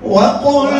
وقل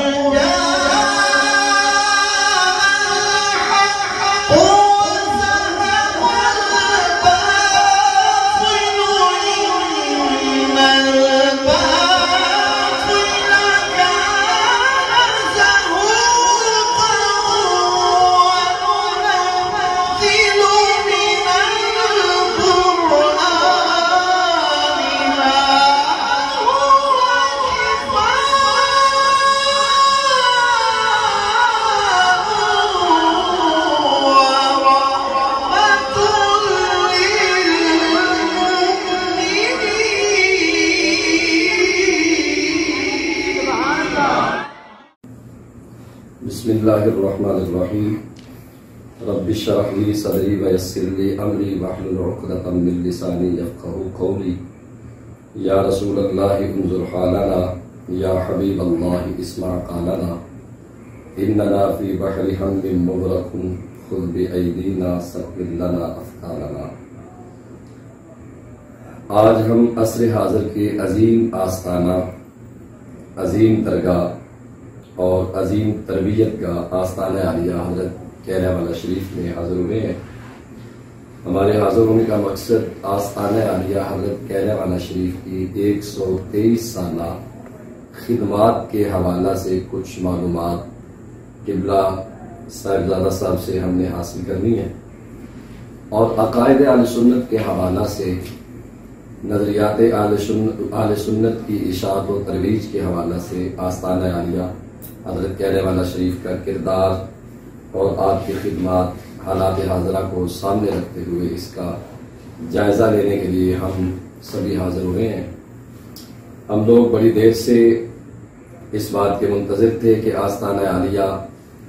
بسم اللہ الرحمن الرحیم رب اشرح لی صدری ویسر لی امری واحلل عقدۃ من لسانی یفقهوا قولی یا رسول اللہ انظر حالنا یا حبیب اللہ اسمع قالنا اننا فی بحر ہم مغرق خذ بایدینا ثقل لنا افکارنا۔ آج ہم عصر حاضر کے عظیم آستانہ، عظیم درگاہ اور عظیم تربیت کا آستانہ عالیہ حضرت کیرہ والا شریف میں حاضر ہوئے ہیں۔ ہمارے حاضر ہونے کا مقصد آستانہ عالیہ حضرت کیرہ والا شریف کی 123 سالہ خدمات کے حوالہ سے کچھ معلومات قبلہ صاحبزادہ صاحب سے ہم نے حاصل کرنی ہے، اور عقائد اہل سنت کے حوالہ سے نظریات اہل سنت کی اشاعت و ترویج کے حوالہ سے آستانہ عالیہ حضرت کیرہ والا شریف کا کردار اور آپ کی خدمات حالات حاضرہ کو سامنے رکھتے ہوئے اس کا جائزہ لینے کے لیے ہم سبھی حاضر ہوئے ہیں۔ ہم لوگ بڑی دیر سے اس بات کے منتظر تھے کہ آستانہ عالیہ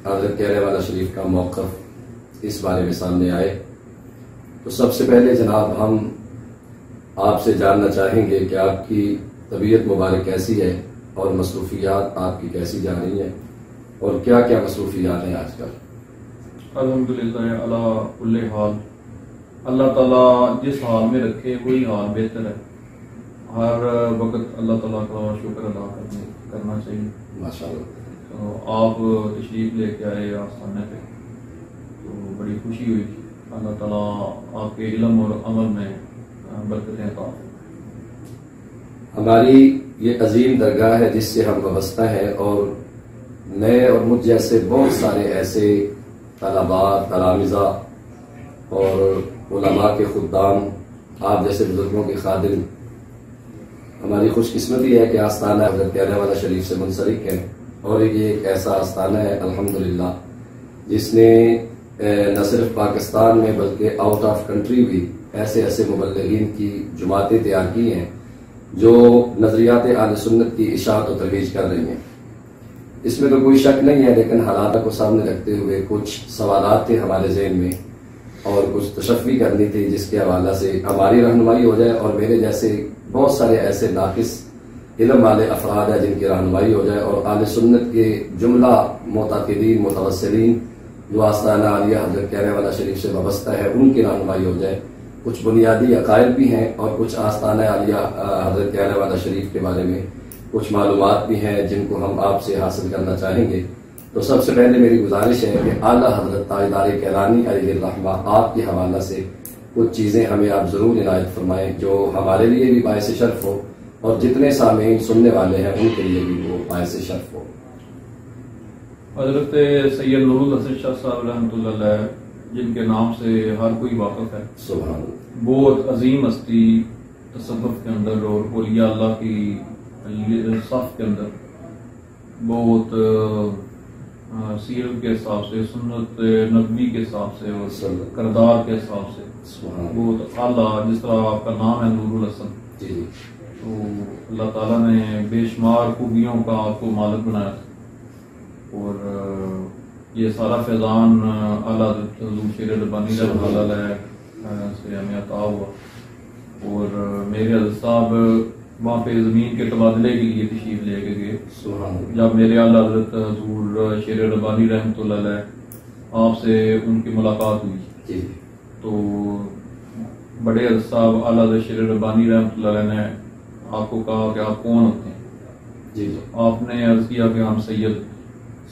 حضرت کیرہ والا شریف کا موقف اس بارے میں سامنے آئے۔ تو سب سے پہلے جناب ہم آپ سے جاننا چاہیں گے کہ آپ کی طبیعت مبارک کیسی ہے اور مصروفیات آپ کی کیسی جا رہی ہیں، اور کیا کیا مصروفیات ہیں آج کل؟ الحمدللہ علی کل حال، اللہ تعالیٰ جس حال میں رکھے وہی حال بہتر ہے۔ ہر وقت اللہ تعالیٰ کا شکر ادا کرنا چاہیے۔ ماشاءاللہ تو آپ تشریف لے کے آئے آستانے پہ تو بڑی خوشی ہوئی۔ اللہ تعالیٰ آپ کے علم اور عمل میں برکتیں عطا فرمائے۔ ہماری یہ عظیم درگاہ ہے جس سے ہم وابستہ ہیں، اور نئے اور مجھ جیسے بہت سارے ایسے طلباء، تلامذہ اور علماء کے خدام، آپ جیسے بزرگوں کے خادم، ہماری خوش قسمتی ہے کہ آستانہ حضرت کیرہ والا شریف سے منسلک ہیں، اور یہ ایک ایسا آستانہ ہے الحمدللہ جس نے نہ صرف پاکستان میں بلکہ آؤٹ آف کنٹری بھی ایسے ایسے مبلغین کی جماعتیں تیار کی ہیں جو نظریات اہل سنت کی اشاعت و ترویج کر رہی ہیں۔ اس میں تو کوئی شک نہیں ہے، لیکن حالات کو سامنے رکھتے ہوئے کچھ سوالات تھے ہمارے ذہن میں اور کچھ تشفی کرنی تھی جس کے حوالہ سے ہماری رہنمائی ہو جائے، اور میرے جیسے بہت سارے ایسے ناقص علم والے افراد ہیں جن کی رہنمائی ہو جائے، اور اہل سنت کے جملہ معتقدین متوسلین جو آستانہ عالیہ حضرت کیرہ والا شریف سے وابستہ ہے ان کی رہنمائی ہو جائے۔ کچھ بنیادی عقائد بھی ہیں اور کچھ آستانہ عالیہ حضرت کیرہ والا شریف کے بارے میں کچھ معلومات بھی ہیں جن کو ہم آپ سے حاصل کرنا چاہیں گے۔ تو سب سے پہلے میری گزارش ہے کہ اعلیٰ حضرت تاجدار کیلانی علیہ الرحمہ آپ کے حوالہ سے کچھ چیزیں ہمیں آپ ضرور عنایت فرمائیں جو ہمارے لیے بھی باعث شرف ہو اور جتنے سامعین سننے والے ہیں ان کے لیے بھی وہ باعث شرف ہو۔ حضرت سید نور الحسن شاہ صاحب رحمۃ اللہ علیہ جن کے نام سے ہر کوئی واقف ہے، سبحان اللہ، بہت عظیم ہستی تصوف کے اندر اور اولیاء اللہ کی صف کے اندر، بہت سیرت کے حساب سے، سنت نبوی کے حساب سے اور کردار کے حساب سے بہت اعلیٰ، جس طرح آپ کا نام ہے نور الحسن، جی تو اللہ تعالیٰ نے بے شمار خوبیوں کا آپ کو مالک بنایا تھا، اور یہ سارا فیضان اعلیٰ حضور شیر ربانی رحمۃ اللہ علیہ سے ہمیں عطا ہوا۔ اور میرے حضرت صاحب وہاں پہ زمین کے تبادلے کے لیے تشریف لے کے گئے، جب میرے اعلیٰ حضرت حضور شیر ربانی رحمۃ اللہ علیہ آپ سے ان کی ملاقات ہوئی، تو بڑے حضرت صاحب اعلیٰ حضرت شیر ربانی رحمۃ اللہ علیہ نے آپ کو کہا کہ آپ کون ہوتے ہیں؟ جی جی آپ نے عرض کیا کہ ہم سید.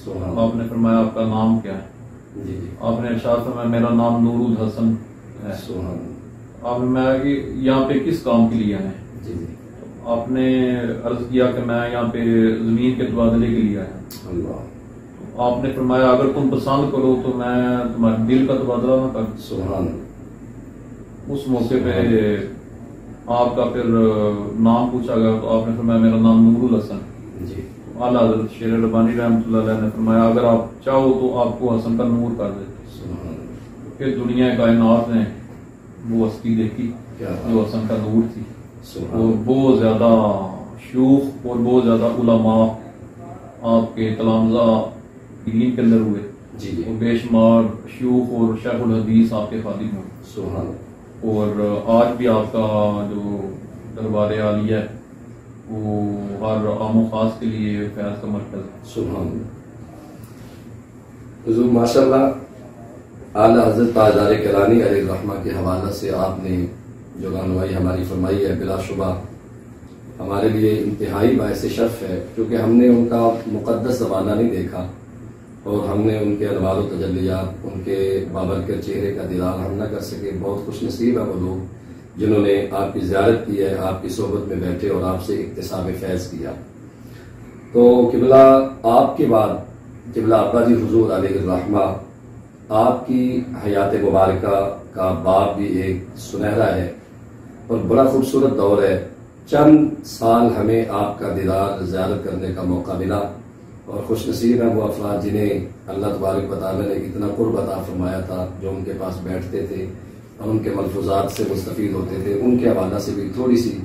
سبحان آپ نے فرمایا آپ کا نام کیا ہے؟ جی جی آپ نے ارشاد فرمایا میرا نام نور الحسن ہے. سبحان آپ نے فرمایا کہ یہاں پہ کس کام کے لیے آئے ہیں؟ جی جی آپ نے عرض کیا کہ میں یہاں پہ زمین کے تبادلے کے لیے آیا ہوں. اللہ آپ نے فرمایا اگر تم پسند کرو تو میں تمہارے دل کا تبادلہ نہ کروں. سبحان اس موقع پہ آپ کا پھر نام پوچھا گیا تو آپ نے فرمایا میرا نام نور الحسن. جی اعلیٰ حضرت شیر ربانی رحمۃ اللہ علیہ نے فرمایا اگر آپ چاہو تو آپ کو حسن کا نور کر دیتے. سبحان پھر دنیا کائنات نے وہ ہستی دیکھی کیا جو حسن کا نور تھی، سبحان اور بہت زیادہ شیوخ اور بہت زیادہ علماء آپ کے تلامذہ دین کے اندر ہوئے، جی جی اور بے شمار شیوخ اور شیخ الحدیث آپ کے خادم ہوئے. سبحان اور آج بھی آپ کا جو دربار عالیہ ہے وہ ہر عام و خاص کے لیے فیض کا مرکز ہے. سبحان حضور ماشاء اللہ اعلیٰ حضرت تاجدار کیلانی علیہ الرحمہ کے حوالہ سے آپ نے جو رہنمائی ہماری فرمائی ہے بلا شبہ ہمارے لیے انتہائی باعث شرف ہے، کیونکہ ہم نے ان کا مقدس زمانہ نہیں دیکھا اور ہم نے ان کے انوار و تجلیات، ان کے بابرکت چہرے کا دیدار ہم نہ کر سکے. بہت خوش نصیب ہے وہ لوگ جنہوں نے آپ کی زیارت کی ہے، آپ کی صحبت میں بیٹھے اور آپ سے اکتساب فیض کیا. تو قبلہ آپ کے بعد قبلہ ابا جی حضور علیہ الرحمہ، آپ کی حیات مبارکہ کا باب بھی ایک سنہرا ہے اور بڑا خوبصورت دور ہے. چند سال ہمیں آپ کا دیدار زیارت کرنے کا موقع ملا اور خوش نصیب ہیں وہ افراد جنہیں اللہ تبارک و تعالیٰ نے اتنا قرب عطا فرمایا تھا، جو ان کے پاس بیٹھتے تھے اور ان کے ملفوظات سے مستفید ہوتے تھے. ان کے حوالہ سے بھی تھوڑی سی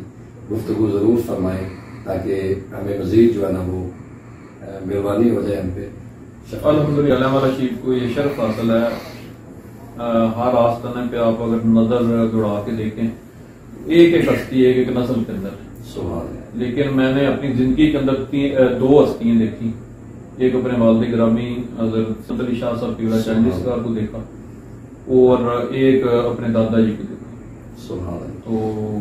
گفتگو ضرور فرمائیں تاکہ ہمیں مزید جو ہے نا وہ مہربانی ہو جائے ہم پہ. الحمدللہ علامہ رشید کو یہ شرف حاصل ہے. ہر آستانے پہ آپ اگر نظر دوڑا کے دیکھیں ایک ایک ہستی ایک ایک نسل کے اندر، سبحان اللہ. لیکن میں نے اپنی زندگی کے اندر دو ہستیاں دیکھی. ایک اپنے والد گرامی حضرت سنت علی شاہ صاحب پیڑا چنڈی سرکار کو دیکھا اور ایک اپنے دادا جی کو دیکھا. سبحان اللہ. تو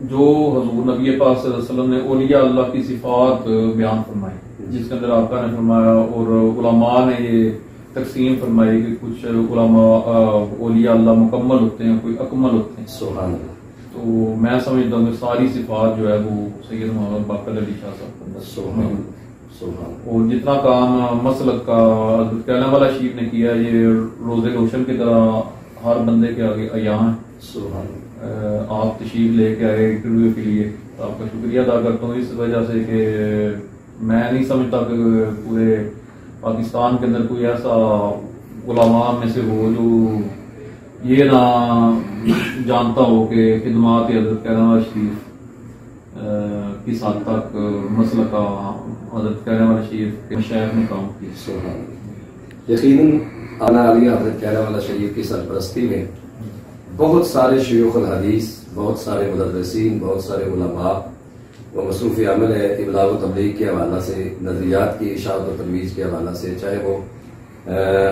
جو حضور نبی پاک صلی اللہ علیہ وسلم نے اولیاء اللہ کی صفات بیان فرمائی، جس کے اندر آقا نے فرمایا اور علماء نے یہ تقسیم فرمائی کہ کچھ علماء اولیاء اللہ مکمل ہوتے ہیں، کوئی اکمل ہوتے ہیں. سبحان اللہ. تو میں سمجھتا ہوں کہ ساری صفات جو ہے وہ سید محمد باقر علی شاہ صاحب کے اندر سبحان موجود ہے. سبحان اور جتنا کام مسلک کا حضرت کیلم والا شیخ نے کیا، یہ روز روشن کی طرح ہر بندے کے آگے عیاں ہے. سبحان آپ تشریف لے کے آئے انٹرویو کے لیے، آپ کا شکریہ ادا کرتا ہوں اس وجہ سے کہ میں نہیں سمجھتا کہ پورے پاکستان کے اندر کوئی ایسا علماء میں سے ہو جو یہ نہ جانتا ہو کہ خدمات حضرت کیلم والا شریف کس حد تک مسئلہ کا حضرت کیلم والا شریف کے مشائخ نے کام کیا. سبحان یقیناً اعلیٰ علیہ حضرت کیلم والا شریف کی سرپرستی میں بہت سارے شیوخ الحدیث، بہت سارے مدرسین، بہت سارے علماء وہ مصروف عمل ہے ابلاغ و تبلیغ کے حوالہ سے، نظریات کی اشاعت و ترویج کے حوالہ سے، چاہے وہ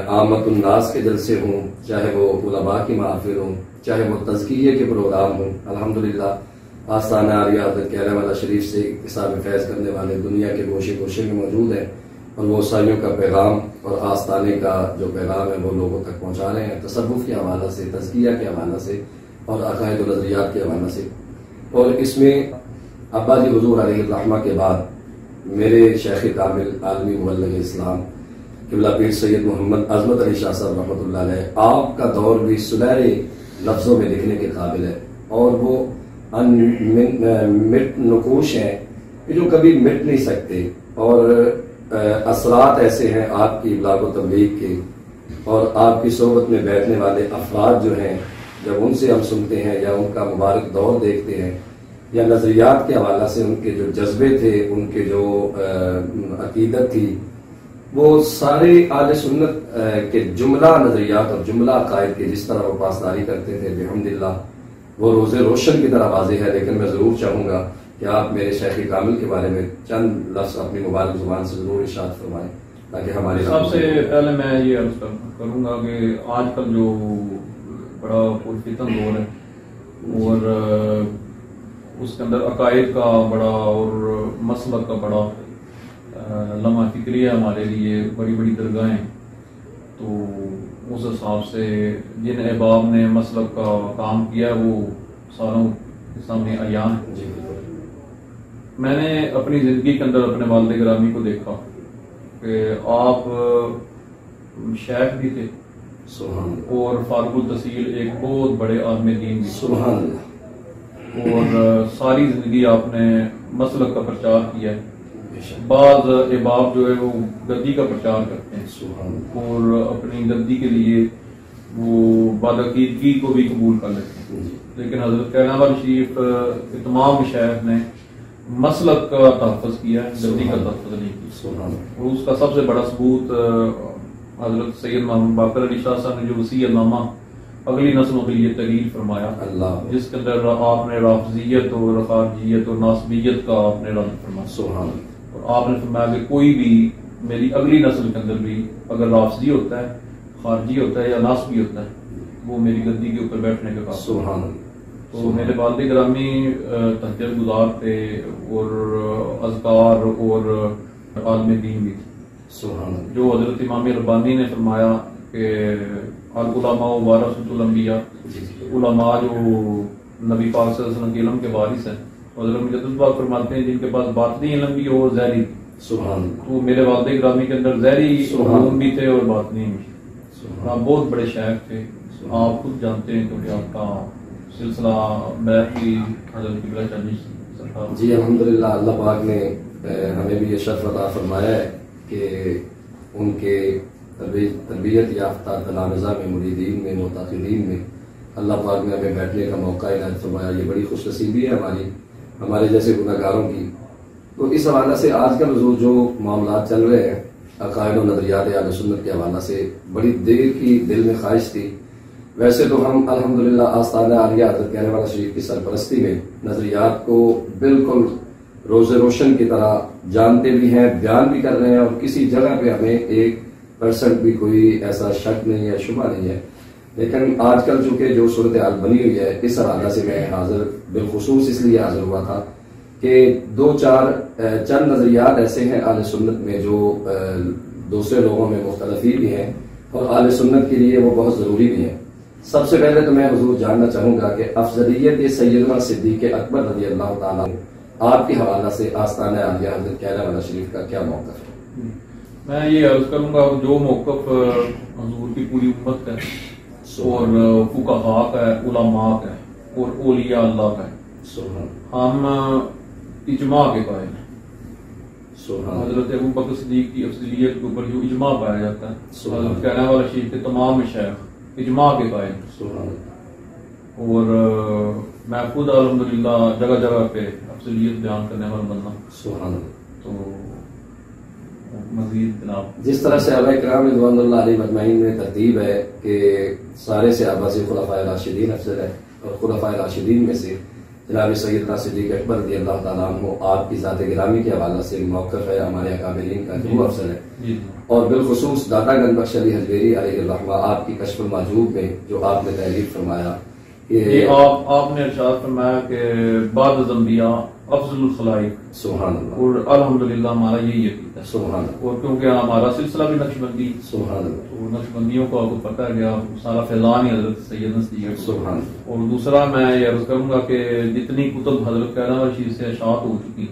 عامت الناس کے جلسے ہوں، چاہے وہ علماء کی محافل ہوں، چاہے وہ تزکیے کے پروگرام ہوں. الحمدللہ آستانہ عالیہ حضرت کیلم والا شریف سے اکتساب فیض کرنے والے دنیا کے گوشے گوشے میں موجود ہیں اور وہ سائیوں کا پیغام اور آستانے کا جو پیغام ہے وہ لوگوں تک پہنچا رہے ہیں، تصوف کے حوالہ سے، تزکیہ کے حوالہ سے اور عقائد و نظریات کے حوالہ سے. اور اس میں ابا جی حضور علیہ الرحمہ کے بعد میرے شیخ کامل عالمی مبلغ اسلام قبلہ پیر سید محمد عظمت علی شاہ صاحب رحمۃ اللہ علیہ، آپ کا دور بھی سنہرے لفظوں میں لکھنے کے قابل ہے اور وہ مٹ نقوش ہیں جو کبھی مٹ نہیں سکتے. اور اثرات ایسے ہیں آپ کی ابلاغ و تبلیغ کے اور آپ کی صحبت میں بیٹھنے والے افراد جو ہیں، جب ان سے ہم سنتے ہیں یا ان کا مبارک دور دیکھتے ہیں یا نظریات کے حوالہ سے ان کے جو جذبے تھے، ان کے جو عقیدت تھی، وہ سارے اہل سنت کے جملہ نظریات اور جملہ عقائد کے جس طرح وہ پاسداری کرتے تھے بحمدللہ وہ روز روشن کی طرح واضح ہے. لیکن میں ضرور چاہوں گا کہ آپ میرے شیخ کامل کے بارے میں چند لفظ اپنی مبارک زبان سے ضرور ارشاد فرمائیں تاکہ ہماری سب سے پہلے میں یہ عرض کروں گا کہ آج کل جو بڑا پرفتن دور ہے اور اس کے اندر عقائد کا بڑا اور مسلک کا بڑا لمحہ فکری ہے ہمارے لیے، بڑی بڑی درگاہیں، تو اس حساب سے جن احباب نے مسلک کا کام کیا ہے وہ ساروں کے سامنے عیان ہے۔ میں نے اپنی زندگی کے اندر اپنے والد گرامی کو دیکھا کہ آپ شیخ بھی تھے اور فارغ التحصیل ایک بہت بڑے عالم دین بھی، سبحان اللہ، اور ساری زندگی آپ نے مسلک کا پرچار کیا ہے۔ بعض احباب جو ہے وہ گدی کا پرچار کرتے ہیں اور اپنی گدی کے لیے وہ بدعقیدگی کو بھی قبول کر لیتے ہیں، لیکن حضرت کیران والی شریف کے تمام مشائخ نے مسلک کا تحفظ کیا ہے، گدی کا تحفظ نہیں کیا، اور اس کا سب سے بڑا ثبوت حضرت سید محمد باقر علی شاہ صاحب نے جو وصیت نامہ اگلی نسلوں کے لیے تحریر فرمایا، جس کے اندر آپ نے رافضیت اور خارجیت اور ناصبیت کا آپ نے رد فرمایا، اور آپ نے فرمایا کہ کوئی بھی میری اگلی نسل کے اندر بھی اگر رافضی ہوتا ہے، خارجی ہوتا ہے یا ناصبی ہوتا ہے، وہ میری گدی کے اوپر بیٹھنے کا قابل۔ تو میرے والد گرامی تہجد گزار تھے اور اذکار اور عالم دین بھی تھے، جو حضرت امام ربانی نے فرمایا کہ العلماء ورثۃ الانبیاء، علماء جو نبی پاک صلی اللہ علیہ وسلم کے علم کے وارث ہیں، حضرت مجدد پاک فرماتے ہیں جن کے پاس باطنی علم بھی ہو اور ظاہری بھی۔ تو میرے والد گرامی کے اندر ظاہری علوم بھی تھے اور باطنی بھی، آپ بہت بڑے شیخ تھے، آپ خود جانتے ہیں کیونکہ آپ کا سلسلہ بیعت کی حضرت قبلہ چاچی سرکار۔ جی الحمدللہ، اللہ پاک نے ہمیں بھی یہ شرف عطا فرمایا ہے کہ ان کے تربیت یافتہ تلامذہ میں، مریدین میں، متعلقین میں اللہ پاک نے ہمیں بیٹھنے کا موقع عنایت فرمایا۔ یہ بڑی خوش نصیبی ہے ہمارے جیسے گناہگاروں کی۔ تو اس حوالے سے آج کل جو معاملات چل رہے ہیں عقائد و نظریات اہل سنت کے حوالے سے، بڑی دیر کی دل میں خواہش تھی۔ ویسے تو ہم الحمدللہ آستانہ عالیہ حضرت کیران والا شریف کی سرپرستی میں نظریات کو بالکل روز روشن کی طرح جانتے بھی ہیں، بیان بھی کر رہے ہیں، اور کسی جگہ پہ ہمیں 1% بھی کوئی ایسا شک نہیں ہے، شبہ نہیں ہے۔ لیکن آج کل چونکہ جو صورتحال بنی ہوئی ہے، اس حوالے سے میں حاضر بالخصوص اس لیے حاضر ہوا تھا کہ چند نظریات ایسے ہیں اہل سنت میں جو دوسرے لوگوں میں مختلف بھی ہیں اور اہل سنت کے لیے وہ بہت ضروری بھی ہیں۔ سب سے پہلے تو میں حضور جاننا چاہوں گا کہ افضلیت سیدنا صدیق اکبر رضی اللہ تعالیٰ آپ کے حوالہ سے آستانہ عالیہ حضرت کیران والا شریف کا کیا موقف ہے؟ میں یہ عرض کروں گا جو موقف حضور کی پوری امت کا ہے اور فقہاء کا ہے، علماء کا ہے اور اولیاء اللہ کا ہے، ہم اجماع کے قائل ہیں۔ حضرت ابو بکر صدیق کی افضلیت کے اوپر جو اجماع پایا جاتا ہے، حضرت کیران والا شریف کے تمام مشائخ اجماع کے قائل ہیں، اور میں خود الحمدللہ جگہ جگہ پہ افضلیت بیان کرنے والا بندہ۔ تو مزید جناب جس طرح صحابہ کرام رضوان اللہ علیہ مجمعین میں ترتیب ہے کہ سارے صحابہ سے خلفائے راشدین افضل ہے، اور خلفائے راشدین میں سے جناب سیدنا صدیق اکبر رضی اللہ تعالیٰ عنہ آپ کی ذات گرامی کے حوالے سے موقف ہے ہمارے اکابرین کا جو افضل ہے، اور بالخصوص داتا گنج بخش علی حجویری علیہ الرحمہ آپ کی کشف المحجوب میں جو آپ نے تحریر فرمایا کہ آپ نے ارشاد فرمایا کہ بعد الانبیاء افضل الخلائق، سبحان اللہ، اور الحمدللہ ہمارا یہی عقیدہ ہے، سبحان اللہ، اور کیونکہ ہمارا سلسلہ بھی نقشبندی، سبحان اللہ، تو نقشبندیوں کو آپ کو پتہ ہے گیا سارا فیضان ہی حضرت سیدنا صدیق، سبحان اللہ۔ اور دوسرا میں یہ عرض کروں گا کہ جتنی کتب حضرت کیران والا شریف سے اشاعت ہو چکی،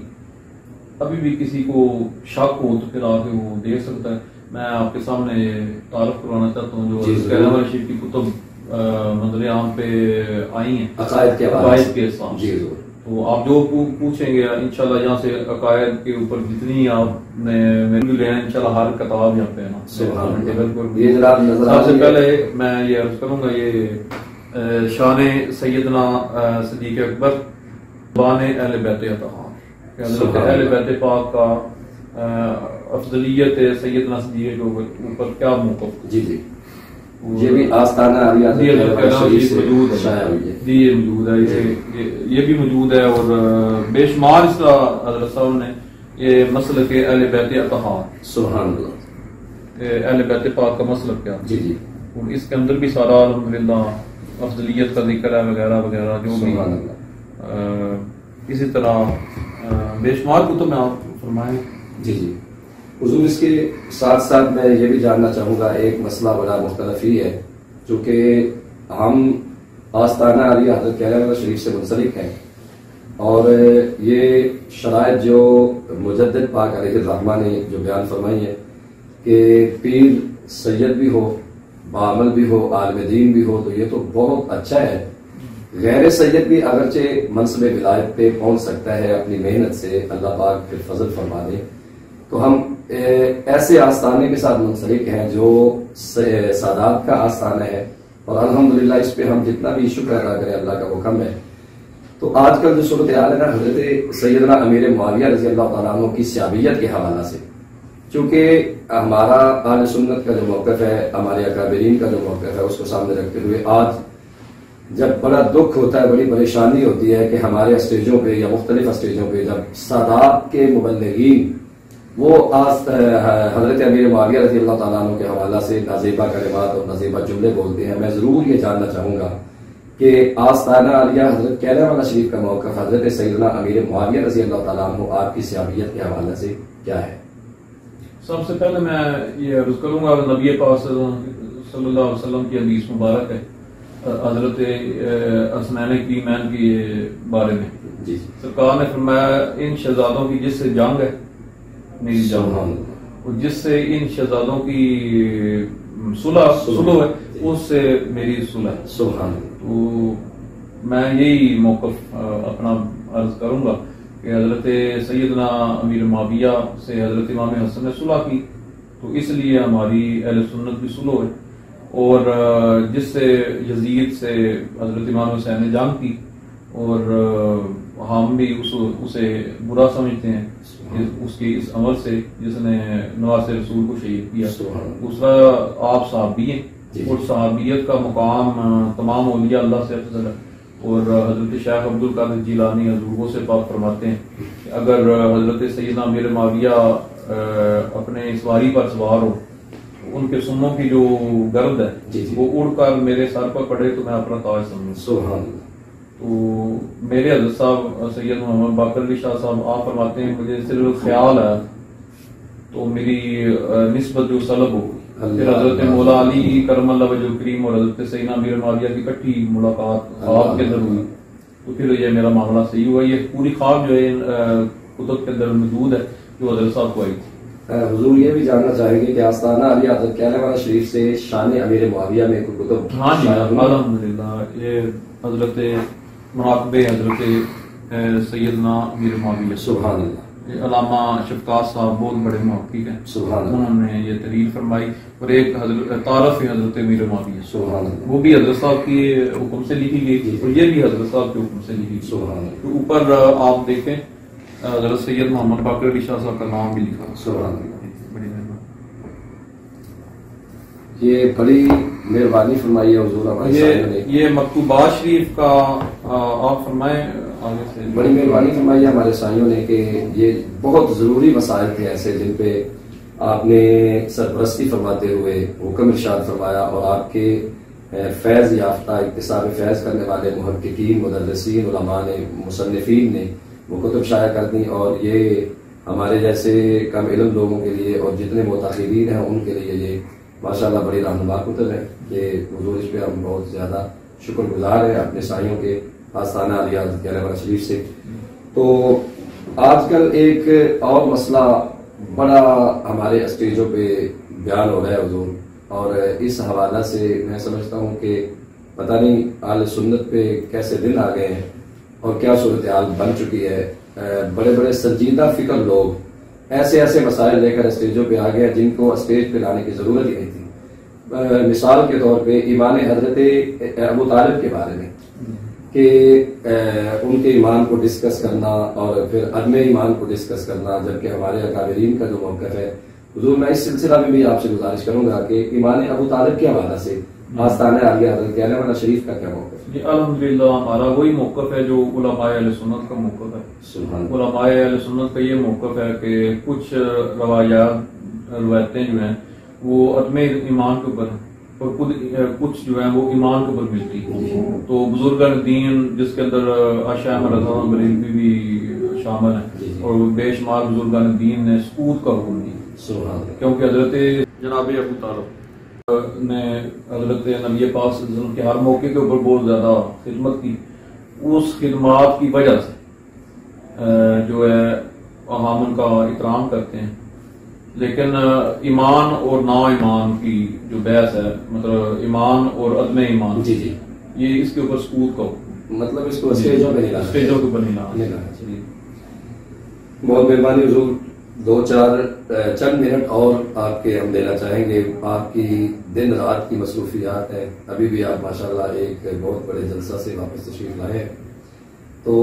ابھی بھی کسی کو شک ہو تو پھر آ کے وہ دیکھ سکتا ہے۔ میں آپ کے سامنے تعارف کروانا چاہتا ہوں جو حضرت کیران والا شریف کی کتب منظر عام پہ آئی ہیں عقائد کے اسلام، تو آپ جو پوچھیں گے انشاءاللہ یہاں سے عقائد کے اوپر جتنی آپ نے لے ہیں انشاءاللہ ہر کتاب یہاں پہ نا۔ سب سے پہلے میں یہ عرض کروں گا یہ شان سیدنا صدیق اکبر بان اہل بیت اطہار، کہ حضرت اہل بیت پاک کا افضلیت سیدنا صدیق کے اوپر کیا موقف؟ جی جی، یہ بھی آستانہ عالیہ موجود ہے، یہ بھی موجود ہے، اور بے شمار اس کا حضرت صاحب نے یہ مسلک اہل بیت اطہار، سبحان اللہ، اہل بیت پاک کا مسلک کیا، جی جی، اور اس کے اندر بھی سارا الحمدللہ افضلیت کا ذکر ہے وغیرہ وغیرہ جو بھی اسی طرح بے شمار کتب میں آپ فرمائیں. جی جی حضور، اس کے ساتھ ساتھ میں یہ بھی جاننا چاہوں گا، ایک مسئلہ بڑا مختلف ہی ہے، چونکہ ہم آستانہ عالیہ حضرت کیلانوالہ شریف سے منسلک ہیں، اور یہ شرائط جو مجدد پاک علیہ الرحمہ نے جو بیان فرمائی ہے کہ پیر سید بھی ہو، بعمل بھی ہو، عالم دین بھی ہو، تو یہ تو بہت اچھا ہے. غیر سید بھی اگرچہ منصب ولایت پہ پہنچ سکتا ہے اپنی محنت سے، اللہ پاک پھر فضل فرما دے. تو ہم ایسے آستانے کے ساتھ منسلک ہیں جو سادات کا آستانہ ہے، اور الحمدللہ اس پہ ہم جتنا بھی شکر ادا کریں اللہ کا حکم ہے. تو آج کل جو صورتحال ہے نا، حضرت سیدنا امیر معاویہ رضی اللہ تعالیٰ عنہ کی سیابیت کے حوالہ سے، چونکہ ہمارا اہل سنت کا جو موقف ہے، ہمارے اکابرین کا جو موقف ہے، اس کو سامنے رکھتے ہوئے آج جب بڑا دکھ ہوتا ہے، بڑی پریشانی ہوتی ہے کہ ہمارے اسٹیجوں پہ یا مختلف اسٹیجوں پہ جب سادات کے مبلغین وہ حضرت امیر معاویہ رضی اللہ تعالیٰ عنہ کے حوالہ سے نازیبہ کلمات اور نازیبہ جملے بولتے ہیں. میں ضرور یہ جاننا چاہوں گا کہ آستانہ عالیہ حضرت کیلانوالہ شریف کا موقف حضرت سیدنا امیر معاویہ رضی اللہ تعالیٰ عنہ آپ کی سیابیت کے حوالے سے کیا ہے؟ سب سے پہلے میں یہ عرض کروں گا، نبی پاک صلی اللہ علیہ وسلم کی حدیث مبارک ہے حضرت حسنین کریمین کے بارے میں. جی سرکار نے فرمایا ان شہزادوں کی جس سے جنگ ہے میری جنگ، اور جس سے ان شہزادوں کی صلح ہے اس سے میری صلح ہے. سبحان. تو میں یہی موقف اپنا عرض کروں گا کہ حضرت سیدنا امیر معاویہ سے حضرت امام حسن نے صلح کی، تو اس لیے ہماری اہل سنت بھی صلح ہے. اور جس سے یزید سے حضرت امام حسین نے جنگ کی، اور ہم بھی اسے برا سمجھتے ہیں اس کی اس عمل سے جس نے نواسر رسول کو شہید کیا. دوسرا آپ صحابی ہیں، اور صحابیت کا مقام تمام اولیاء اللہ سے افضل ہے. اور حضرت شیخ عبد القادر جیلانی حضور سے پاک فرماتے ہیں کہ اگر حضرت سیدنا امیر معاویہ اپنے سواری پر سوار ہو، ان کے سنوں کی جو گرد ہے وہ اڑ کر میرے سر پر پڑے تو میں اپنا تاج سمجھوں. سبحان. تو میرے حضرت صاحب سید محمد باقر علی شاہ صاحب آپ فرماتے ہیں مجھے صرف خیال ہے تو میری نسبت جو سلب ہو. پھر حضرت مولا علی کرم اللہ وجہ کریم اور حضرت سیدنا امیر معاویہ کی کٹھی ملاقات خواب کے اندر ہوئی، تو پھر یہ میرا معاملہ صحیح ہوا. یہ پوری خواب جو ہے کتب کے اندر موجود ہے جو حضرت صاحب کو آئی تھی. حضور یہ بھی جاننا چاہیں گے کہ آستانہ عالیہ حضرت کیلانوالہ شریف سے شان امیر معاویہ میں کوئی کتب؟ ہاں جی الحمدللہ، یہ حضرت مراقب حضرت سیدنا امیر معاویہ سبحان اللہ. علامہ شفقات صاحب بہت بڑے محقق ہیں، سبحان اللہ، انہوں نے یہ تحریر فرمائی. اور ایک حضرت تعارف حضرت امیر معاویہ، سبحان اللہ، وہ بھی حضرت صاحب کی حکم سے لکھی گئی اور یہ بھی حضرت صاحب کے حکم سے لکھی گئی. سبحان اللہ. تو اوپر آپ دیکھیں حضرت سید محمد باقر علی شاہ صاحب کا نام بھی لکھا. سبحان اللہ. بڑی مہربانی. یہ بڑی مہربانی فرمائی ہے حضور ہمارے سامنے. یہ مکتوبات شریف کا آپ فرمائیں آگے سے. بڑی مہربانی فرمائی ہے ہمارے سائیوں نے کہ یہ بہت ضروری مسائل تھے ایسے جن پہ آپ نے سرپرستی فرماتے ہوئے حکم ارشاد فرمایا، اور آپ کے فیض یافتہ اکتساب فیض کرنے والے محققین، مدرسین، علماء نے، مصنفین نے وہ کتب شائع کر دیں. اور یہ ہمارے جیسے کم علم لوگوں کے لیے اور جتنے متاخرین ہیں ان کے لیے یہ ماشاءاللہ بڑی رہنما کتب ہے. یہ حضور اس پہ ہم بہت زیادہ شکر گزار ہیں اپنے سائیوں کے آستانہ عالیہ حضرت کیلانوالہ شریف سے. تو آج کل ایک اور مسئلہ بڑا ہمارے اسٹیجوں پہ بیان ہو رہا ہے حضور، اور اس حوالہ سے میں سمجھتا ہوں کہ پتہ نہیں اہل سنت پہ کیسے دن آ گئے ہیں اور کیا صورتحال بن چکی ہے. بڑے بڑے سنجیدہ فکر لوگ ایسے ایسے مسائل لے کر اسٹیجوں پہ آ گئے ہیں جن کو اسٹیج پہ لانے کی ضرورت ہی نہیں تھی. مثال کے طور پہ ایمان حضرت ابو طالب کے بارے میں کہ ان کے ایمان کو ڈسکس کرنا اور پھر عدم ایمان کو ڈسکس کرنا، جبکہ ہمارے اکابرین کا جو موقف ہے حضور، میں اس سلسلہ میں بھی آپ سے گزارش کروں گا کہ ایمان ابو طالب کے حوالہ سے آستانہ عالیہ حضرت کیلانوالہ شریف کا کیا موقف ہے؟ جی الحمدللہ ہمارا وہی موقف ہے جو علماء اہل سنت کا موقف ہے. علماء اہل سنت کا یہ موقف ہے کہ کچھ روایتیں جو ہیں وہ عدم ایمان کے اوپر ہیں، اور کچھ جو ہے وہ ایمان کے اوپر ملتی ہے. تو بزرگان دین جس کے اندر شیخ رضا بریلوی بھی شامل ہیں اور بے شمار بزرگان دین نے سکوت کا حکم دیا، کیونکہ حضرت جناب ابو طالب نے حضرت نبی پاک صلی اللہ علیہ وسلم کے ہر موقع کے اوپر بہت زیادہ خدمت کی. اس خدمات کی وجہ سے جو ہے ہم ان کا احترام کرتے ہیں. لیکن ایمان اور نا ایمان کی جو بحث ہے، مطلب ایمان اور عدم ایمان، یہ اس کے اوپر سکوت کا مطلب اس کو اسٹیجوں پہ نہیں لانا. بہت مہربانی حضور. 2-4 چند منٹ اور آپ کے ہم دینا چاہیں گے. آپ کی دن رات کی مصروفیات ہیں، ابھی بھی آپ ماشاءاللہ ایک بہت بڑے جلسہ سے واپس تشریف لائے ہیں. تو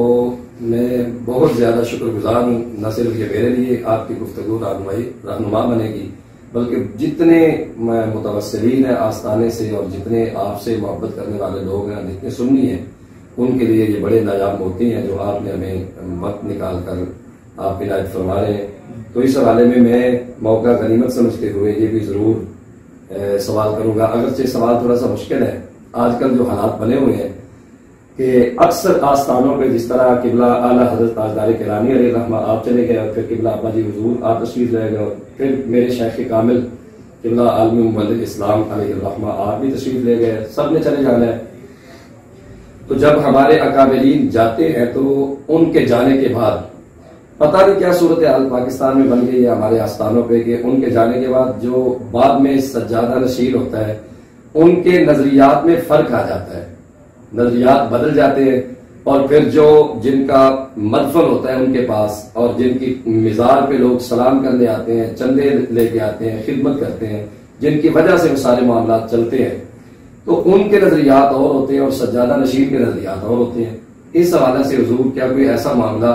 میں بہت زیادہ شکر گزار ہوں، نہ صرف یہ میرے لیے آپ کی گفتگو رہنما بنے گی، بلکہ جتنے متوسلین ہیں آستانے سے اور جتنے آپ سے محبت کرنے والے لوگ ہیں، جتنے سنی ہیں، ان کے لیے یہ بڑے نایاب موتی ہیں جو آپ نے ہمیں وقت نکال کر آپ عنایت فرما رہے ہیں. تو اس حوالے میں موقع غنیمت سمجھتے ہوئے یہ بھی ضرور سوال کروں گا، اگرچہ سوال تھوڑا سا مشکل ہے. آج کل جو حالات بنے ہوئے ہیں کہ اکثر آستانوں پہ جس طرح قبلہ اعلیٰ حضرت تاجدار کرانی علیہ الرحمہ آپ چلے گئے، اور پھر قبلہ ابا جی حضور آپ تشریف لے گئے، اور پھر میرے شیخ کامل قبلہ عالم مولد اسلام علیہ الرحمہ آپ بھی تشریف لے گئے، سب نے چلے جانا ہے. تو جب ہمارے اکابرین جاتے ہیں تو ان کے جانے کے بعد پتہ نہیں کیا صورتحال پاکستان میں بن گئی ہے ہمارے آستانوں پہ کہ ان کے جانے کے بعد جو بعد میں سجادہ نشین ہوتا ہے ان کے نظریات میں فرق آ جاتا ہے، نظریات بدل جاتے ہیں. اور پھر جو جن کا مدفن ہوتا ہے ان کے پاس اور جن کی مزار پہ لوگ سلام کرنے آتے ہیں، چندے لے کے آتے ہیں، خدمت کرتے ہیں، جن کی وجہ سے وہ سارے معاملات چلتے ہیں، تو ان کے نظریات اور ہوتے ہیں اور سجادہ نشین کے نظریات اور ہوتے ہیں. اس حوالے سے حضور کیا کوئی ایسا معاملہ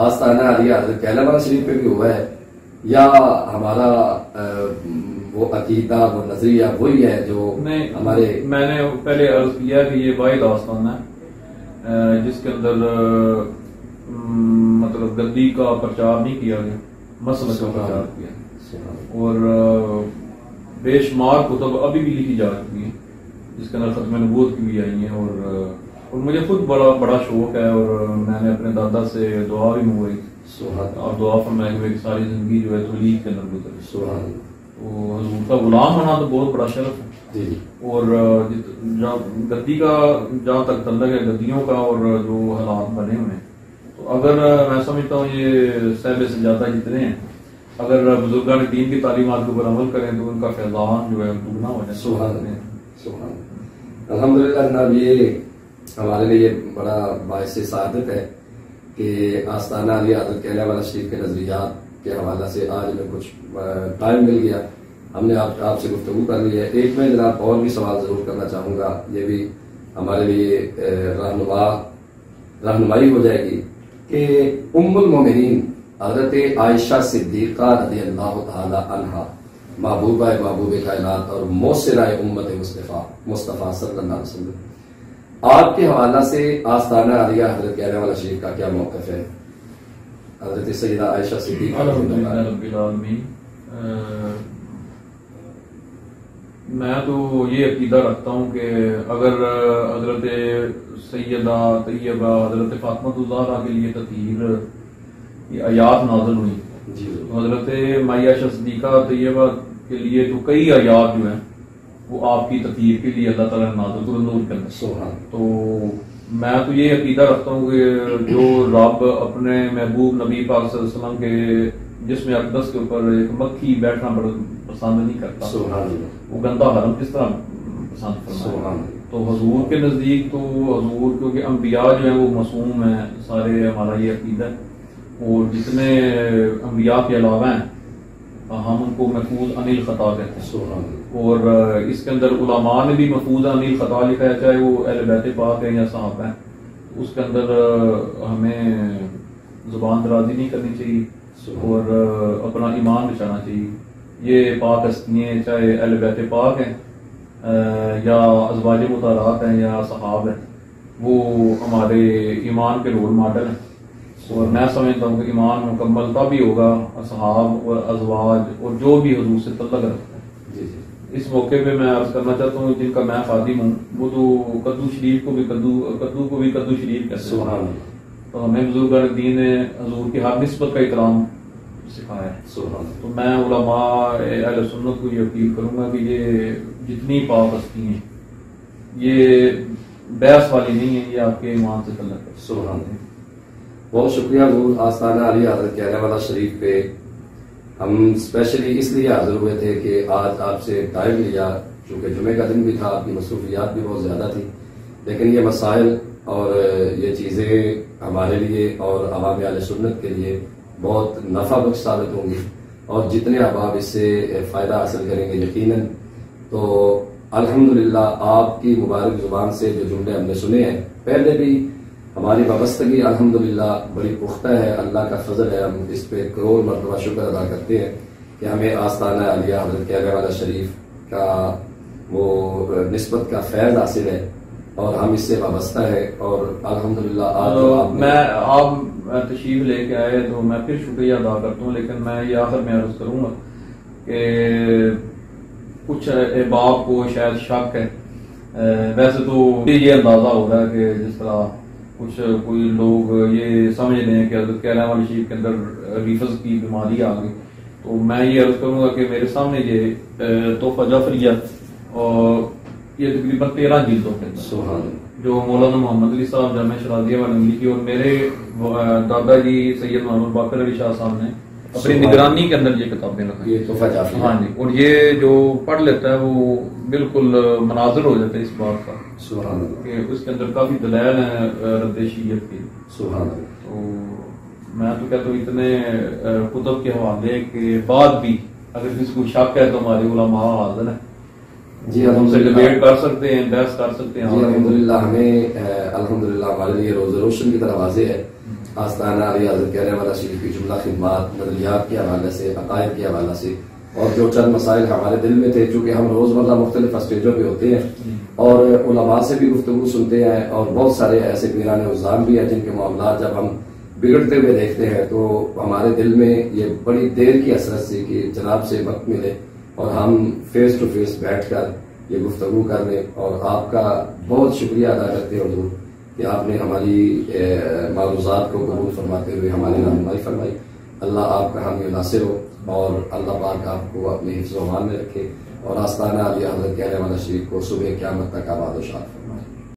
آستانہ عالیہ حضرت کیلا والا شریف پہ بھی ہوا ہے، یا ہمارا وہ عقیدہ وہ نظریہ وہی ہے جو ہمارے؟ میں نے پہلے عرض کیا کہ یہ واحد آستانہ ہے جس کے اندر مطلب گدی کا پرچار نہیں کیا گیا، مسلک کا پرچار کیا. اور بے شمار کتب ابھی بھی لکھی جا چکی ہیں جس کے اندر ختم نبوت کی بھی آئی ہیں. اور مجھے خود بڑا شوق ہے، اور میں نے اپنے دادا سے دعا بھی منگوائی اور دعا فرمائی ہوئے کہ ساری زندگی جو ہے تولیگ کے اندر گزرے. تو حضور کا غلام ہونا تو بہت بڑا شرف ہے. اور گدی کا جہاں تک تعلق ہے، گدیوں کا اور جو حالات بنے ہوئے ہیں، تو اگر میں سمجھتا ہوں یہ صاحب سجادہ جتنے ہیں اگر بزرگان دین کی تعلیمات کے اوپر عمل کریں تو ان کا فیضان جو ہے دگنا ہو جائے. الحمدللہ جناب، یہ ہمارے لیے بڑا باعث سعادت ہے کہ آستانہ عالیہ حضرت کیلا والا شریف کے نظریات کے حوالے سے آج میں کچھ ٹائم مل گیا، ہم نے آپ سے گفتگو کر لی ہے. ایک میں جناب اور بھی سوال ضرور کرنا چاہوں گا، یہ بھی ہمارے لیے رہنمائی ہو جائے گی کہ ام المومنین حضرت عائشہ صدیقہ رضی اللہ تعالی عنہا، محبوبہ کائنات اور موثرہ امت مصطفیٰ صلی اللہ علیہ وسلم، آپ کے حوالہ سے آستانہ عالیہ حضرت کیلا والا شریف کا کیا موقف ہے؟ حضرت سیدہ عائشہ صدیقہ رب العالمین، میں تو یہ عقیدہ رکھتا ہوں کہ اگر حضرت سیدہ طیبہ حضرت فاطمہ الزہرا کے لیے تطہیر یہ آیات نازل ہوئی، حضرت مائی عائشہ صدیقہ طیبہ کے لیے تو کئی آیات جو ہیں وہ آپ کی تطہیر کے لیے اللہ تعالیٰ نے نازل نور کرنا. تو میں تو یہ عقیدہ رکھتا ہوں کہ جو رب اپنے محبوب نبی پاک صلی اللہ علیہ وسلم کے جسم اقدس کے اوپر ایک مکھی بیٹھنا پسند نہیں کرتا، وہ گندا حرم کس طرح پسند کرنا. تو حضور کے نزدیک تو حضور کیونکہ انبیاء جو ہیں وہ معصوم ہیں، سارے ہمارا یہ عقیدہ ہے، اور جتنے انبیاء کے علاوہ ہیں ہم ان کو محفوظ عن الخطا کہتے ہیں. اور اس کے اندر علماء نے بھی محفوظ عن الخطا لکھا ہے، چاہے وہ اہل بیت پاک ہیں یا صحابہ ہیں. اس کے اندر ہمیں زبان درازی نہیں کرنی چاہیے اور اپنا ایمان بچانا چاہیے. یہ پاک ہستیاں چاہے اہل بیت پاک ہیں یا ازواج مطہرات ہیں یا صحاب ہیں، وہ ہمارے ایمان کے رول ماڈل ہیں. اور میں سمجھتا ہوں کہ ایمان مکمل تب ہی ہوگا اصحاب اور ازواج اور جو بھی حضور سے تعلق رکھتا ہے. اس موقع پہ میں عرض کرنا چاہتا ہوں جن کا میں خادم ہوں وہ تو کدو شریف کو بھی کدو شریف کہتے ہیں. تو ہمیں بزرگان دین نے حضور کی ہر نسبت کا احترام سکھایا ہے. تو میں علماء اہل سنت کو یہ اپیل کروں گا کہ یہ جتنی پاک ہستی ہیں یہ بحث والی نہیں ہے، یہ آپ کے ایمان سے تعلق ہے. سبحان اللہ. بہت شکریہ حضور. آستانہ علی حضرت کہنے والا شریف پہ ہم اسپیشلی اس لیے حاضر ہوئے تھے کہ آج آپ سے ٹائم لیا، چونکہ جمعے کا دن بھی تھا، آپ کی مصروفیات بھی بہت زیادہ تھی، لیکن یہ مسائل اور یہ چیزیں ہمارے لیے اور عوام اہل سنت کے لیے بہت نفع بخش ثابت ہوں گی، اور جتنے احباب اس سے فائدہ حاصل کریں گے یقیناً. تو الحمدللہ آپ کی مبارک زبان سے جو جملے ہم نے سنے ہیں، پہلے بھی ہماری وابستگی الحمدللہ بڑی پختہ ہے، اللہ کا فضل ہے، ہم اس پہ کروڑ مرتبہ شکر ادا کرتے ہیں کہ ہمیں آستانہ عالیہ حضرت کہنے والا شریف کا وہ نسبت کا فیض حاصل ہے اور ہم اس سے وابستہ ہے. اور الحمدللہ آپ تشریف لے کے آئے تو میں پھر شکریہ ادا کرتا ہوں، لیکن میں یہ آخر میں عرض کروں گا کہ کچھ احباب کو شاید شک ہے. ویسے تو یہ اندازہ ہو رہا ہے کہ جس طرح کچھ کوئی لوگ یہ سمجھ رہے ہیں کہ حضرت کہنے والی شریف کے اندر ریفز کی بیماری آ گئی، تو میں یہ عرض کروں گا کہ میرے سامنے یہ تحفہ جعفریہ اور یہ تقریباً 13 جلدوں کے اندر جو مولانا محمد علی صاحب جامع شرازیہ والے نے لکھی، اور میرے دادا جی سید محمد باقر علی شاہ صاحب نے اپنی نگرانی کے اندر یہ کتابیں لکھی. یہ تحفہ جعفریہ. ہاں جی. اور یہ جو پڑھ لیتا ہے وہ بالکل مناظر ہو جاتا ہے اس بات کا سبحان اللہ کہ اس کے اندر کافی دلائل ہیں رد شیعت کی. سبحان اللہ. تو میں تو کہتا ہوں اتنے کتب کے حوالے کے بعد بھی اگر کسی کو شک ہے تو ہمارے علماء حاضر ہیں. جی ہم سے ڈیبیٹ کر سکتے ہیں، بحث کر سکتے ہیں. جی الحمدللہ. ہمیں الحمدللہ ہمارے لیے روز روشن کی طرح واضح ہے آستانہ علی حضرت کہنے والا شریف کی جملہ خدمات نظریات کے حوالے سے، عقائد کے حوالے سے، اور جو چند مسائل ہمارے دل میں تھے، چونکہ ہم روزمرہ مختلف اسٹیجوں پہ ہوتے ہیں اور علماء سے بھی گفتگو سنتے ہیں، اور بہت سارے ایسے پیران عظام بھی ہیں جن کے معاملات جب ہم بگڑتے ہوئے دیکھتے ہیں تو ہمارے دل میں یہ بڑی دیر کی حسرت سے کہ جناب سے وقت ملے اور ہم فیس ٹو فیس بیٹھ کر یہ گفتگو کر لیں. اور آپ کا بہت شکریہ ادا کرتے ہیں حضور کہ آپ نے ہماری معروضات کو قبول فرماتے ہوئے ہماری رہنمائی فرمائی. اللہ آپ کا حامی ناصر ہو اور اللہ پاک آپ کو اپنے حفظ و امان میں رکھے اور آستانہ عالیہ حضرت کہنے والا شریف کو صبح قیامت تک آباد و شاد فرمائے.